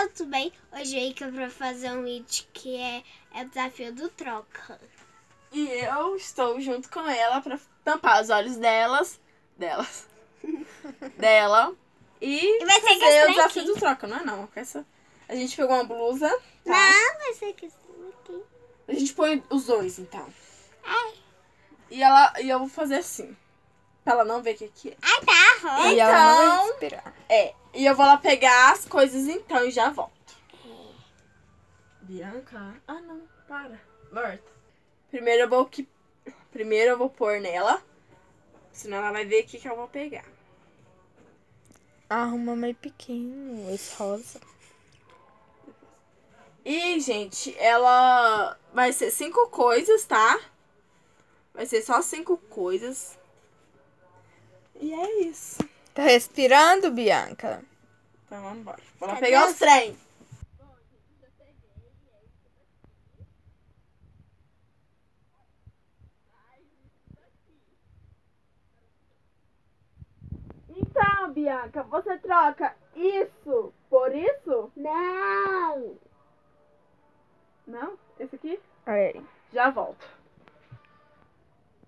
galera, tudo bem? Hoje eu quero pra fazer um vídeo que é o desafio do troca. E eu estou junto com ela pra tampar os olhos dela e vai ser com fazer esse o desafio aqui. do troca, não é não? A gente pegou uma blusa, tá? Não, vai ser com esse aqui. A gente põe os dois, então. Ai, E eu vou fazer assim, pra ela não ver o que é. ai tá, rosa. E ela não vai respirar. E eu vou lá pegar as coisas então e já volto. Bianca? Ah, não, para. Morta. Primeiro eu vou pôr nela, senão ela vai ver o que eu vou pegar. Arruma meio pequeno, esse rosa. E, gente, ela vai ser 5 coisas, tá? Vai ser só 5 coisas. E é isso. Tá respirando, Bianca? Então, vamos embora. Vou lá Cadê pegar os trem. Então, Bianca, você troca isso por isso? Não. Não? Esse aqui? É. Já volto.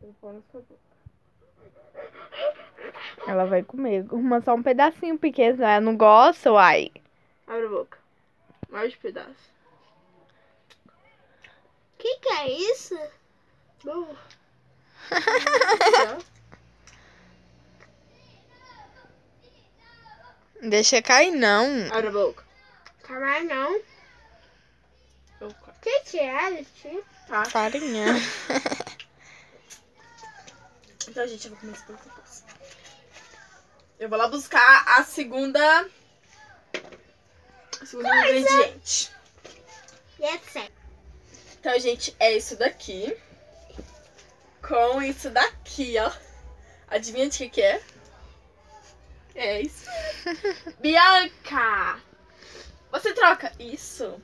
Eu vou pôr na sua boca. Ela vai comer. Arruma só um pedacinho pequeno. Ela não gosta, uai. Abre a boca. Mais pedaço. Que é isso? Bom. Deixa cair, não. Abre a boca. Calma não. Boca. Que é isso? Tá. Farinha. Então, gente, eu vou comer esse pouco depois. Eu vou lá buscar a segunda... O segundo ingrediente. E é certo. Então, gente, é isso daqui. Com isso daqui, ó. Adivinha de que é? É isso. Bianca! Você troca isso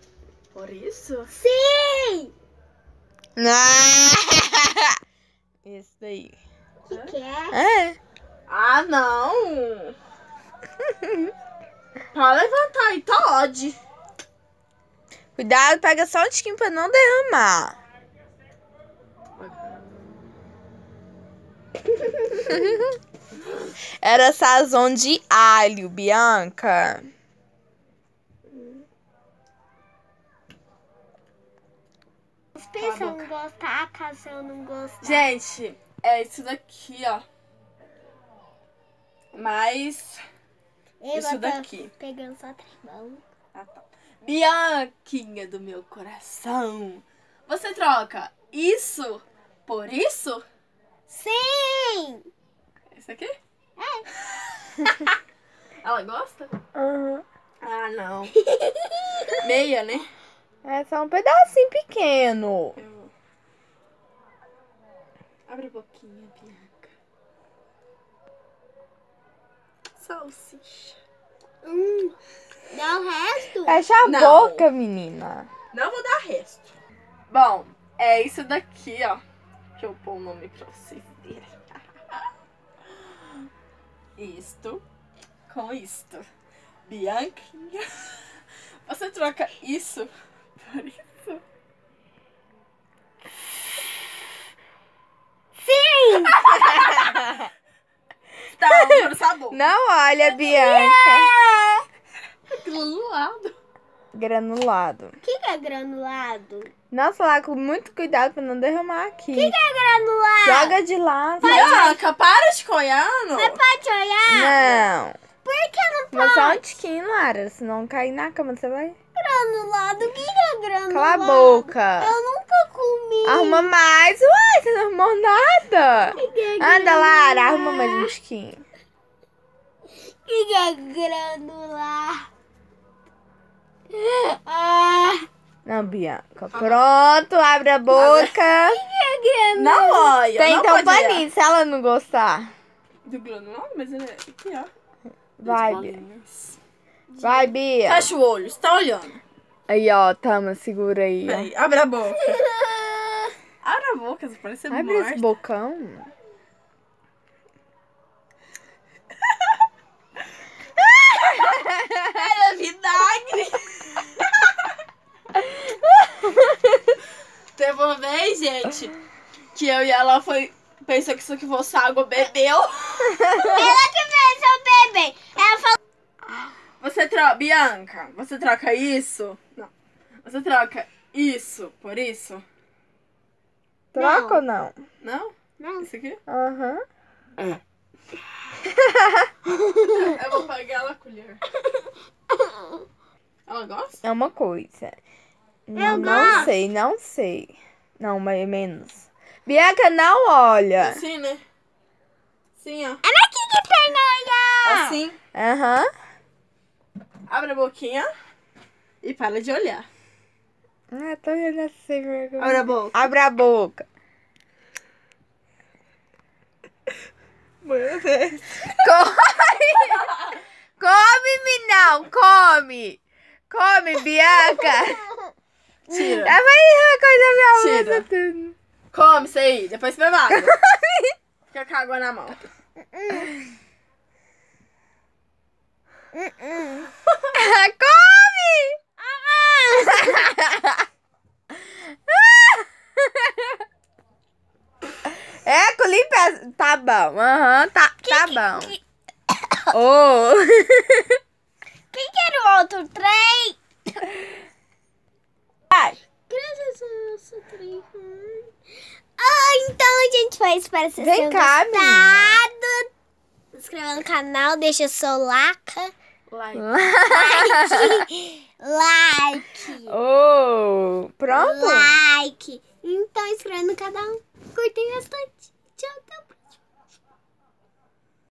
por isso? Sim! Esse daí. Que é? É. Ah, não! Pode levantar aí, Todd. Cuidado, pega só um tiquinho pra não derramar. Era sazon de alho, Bianca. Os pensam não gostar, caso eu não gostar. Gente, é isso daqui, ó. Mas isso daqui. Pegando só tribão. Ah, tá. Bianquinha do meu coração. Você troca isso por isso? Sim! Esse aqui? Ela gosta? Uhum. Ah, não. Meia, né? É só um pedacinho pequeno. Abre a boquinha, Bianca. Salsicha. Dá o resto? Fecha a Não. boca, menina. Não vou dar resto. Bom, é isso daqui, ó. Deixa eu pôr o nome pra vocês verem. Isto com isto. Bianquinha. Você troca isso por isso? Sim! Tá, vamos pro sabor. Não olha, Bianca. Granulado. Granulado. O que é granulado? Nossa, lá com muito cuidado pra não derramar aqui. O que é granulado? Joga de lado. Bianca, para de coiando. Você pode olhar? Não. Por que não Mas só um pode? tiquinho, Lara. Se não cair na cama, você vai... Granulado? O que é granulado? Cala a boca. Eu nunca comi. Arruma mais. Uai, você não arrumou nada. O que é Anda, Lara. granulado? Arruma mais um tiquinho. O que é granular? Ah, Não, Bianca. Pronto, abre a boca. o que é granular? Não olha. Tem não então pode olhar. paninho, se ela não gostar. Do granulado? Mas ele é aqui, ó. Vai, As Bia. bolinhas. Vai, Bia. Fecha o olho, você tá olhando. Aí, ó, tama, segura aí, ó. Aí, abre a boca. Abre a boca, você parece ser Abre morta. esse bocão. Era vinagre. vez, gente, que eu e ela pensou que isso aqui fosse água, bebeu. Ela que fez eu beber. Ela falou, Bianca, você troca isso? Não. Você troca isso por isso? Troca ou não? Não? não. Isso aqui? Aham. Eu vou pagar ela a colher. Ela gosta? É uma coisa. Eu Não gosto. sei, não sei. Não, mais menos. Bianca, não olha. Assim, né? Assim, ó. Olha aqui que tem olha. Assim. Aham. Abre a boquinha e para de olhar. Ah, tô olhando assim, sem vergonha. Abre a boca. Abre a boca. Meu Deus. Come! Come, Minão! Come! Come, Bianca! Tira. Ah, vai coisa minha Tira. mão, tudo. Come isso aí. Depois você bebe água. Fica com a água na mão. Come! É, limpa. Tá bom. Aham, tá bom. Oh. Quem que era o outro trem? Vai. Graças a Deus, o trem. Então a gente vai. Espero que vocês Vem tenham cá, gostado. Se inscreva no canal, deixa seu like. Like. Like. Oh, pronto? Like. Então inscreva no canal. Curtem bastante.